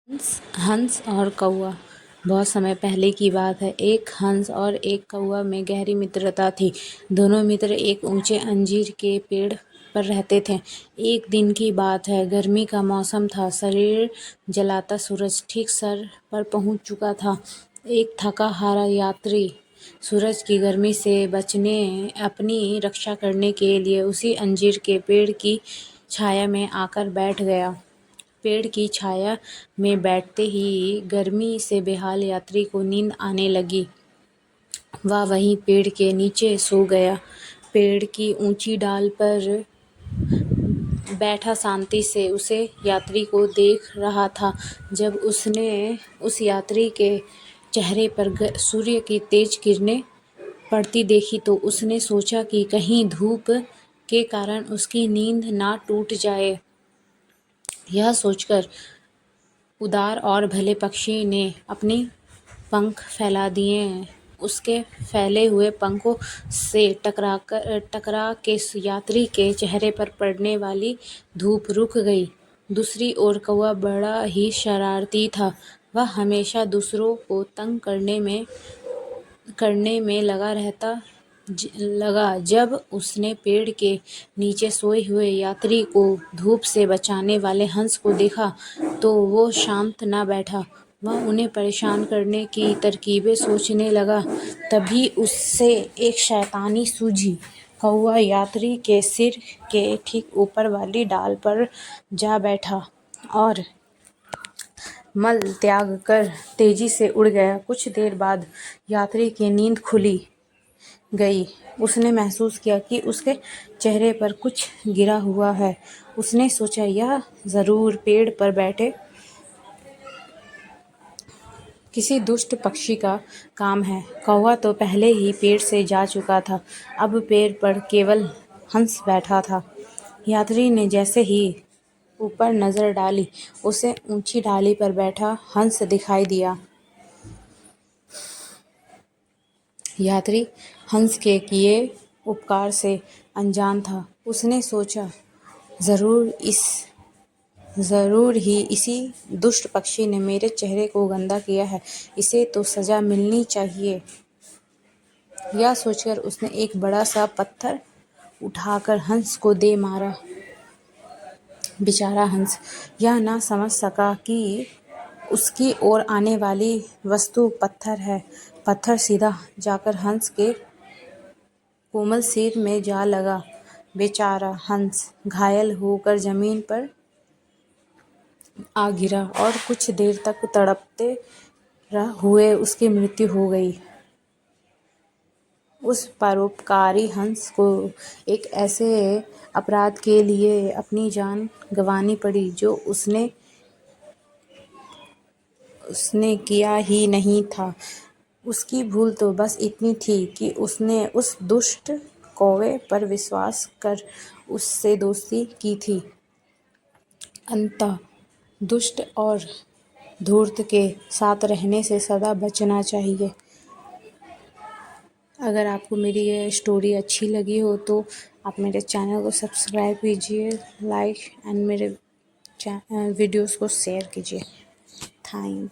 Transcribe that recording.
हंस और कौआ। बहुत समय पहले की बात है। एक हंस और एक कौआ में गहरी मित्रता थी। दोनों मित्र एक ऊंचे अंजीर के पेड़ पर रहते थे। एक दिन की बात है। गर्मी का मौसम था। शरीर जलाता सूरज ठीक सर पर पहुंच चुका था। एक थका हारा यात्री सूरज की गर्मी से बचने अपनी रक्षा करने के लिए उसी अंजीर के पेड़ की छाया में आकर बैठ गया। पेड़ की छाया में बैठते ही गर्मी से बेहाल यात्री को नींद आने लगी। वह वहीं पेड़ के नीचे सो गया। पेड़ की ऊंची डाल पर बैठा शांति से उसे यात्री को देख रहा था। जब उसने उस यात्री के चेहरे पर सूर्य की तेज किरणें पड़ती देखी तो उसने सोचा कि कहीं धूप के कारण उसकी नींद ना टूट जाए। यह सोचकर उदार और भले पक्षी ने अपने पंख फैला दिए। उसके फैले हुए पंखों से टकरा के यात्री के चेहरे पर पड़ने वाली धूप रुक गई। दूसरी ओर कौवा बड़ा ही शरारती था। वह हमेशा दूसरों को तंग करने में लगा। जब उसने पेड़ के नीचे सोए हुए यात्री को धूप से बचाने वाले हंस को देखा तो वो शांत न बैठा। वह उन्हें परेशान करने की तरकीबें सोचने लगा। तभी उससे एक शैतानी सूझी। कौवा यात्री के सिर के ठीक ऊपर वाली डाल पर जा बैठा और मल त्याग कर तेजी से उड़ गया। कुछ देर बाद यात्री की नींद खुली गई। उसने महसूस किया कि उसके चेहरे पर कुछ गिरा हुआ है। उसने सोचा यह जरूर पेड़ पर बैठे किसी दुष्ट पक्षी का काम है। कौवा तो पहले ही पेड़ से जा चुका था। अब पेड़ पर केवल हंस बैठा था। यात्री ने जैसे ही ऊपर नजर डाली उसे ऊंची डाली पर बैठा हंस दिखाई दिया। यात्री हंस के किए उपकार से अनजान था। उसने सोचा जरूर ही इसी दुष्ट पक्षी ने मेरे चेहरे को गंदा किया है। इसे तो सजा मिलनी चाहिए। यह सोचकर उसने एक बड़ा सा पत्थर उठाकर हंस को दे मारा। बेचारा हंस यह ना समझ सका कि उसकी ओर आने वाली वस्तु पत्थर है। पत्थर सीधा जाकर हंस के कोमल सिर में जा लगा। बेचारा हंस घायल होकर जमीन पर आ गिरा और कुछ देर तक तड़पते हुए उसकी मृत्यु हो गई। उस परोपकारी हंस को एक ऐसे अपराध के लिए अपनी जान गंवानी पड़ी जो उसने किया ही नहीं था। उसकी भूल तो बस इतनी थी कि उसने उस दुष्ट कौवे पर विश्वास कर उससे दोस्ती की थी। अंततः दुष्ट और धूर्त के साथ रहने से सदा बचना चाहिए। अगर आपको मेरी ये स्टोरी अच्छी लगी हो तो आप मेरे चैनल को सब्सक्राइब कीजिए, लाइक एंड मेरे वीडियोस को शेयर कीजिए। थैंक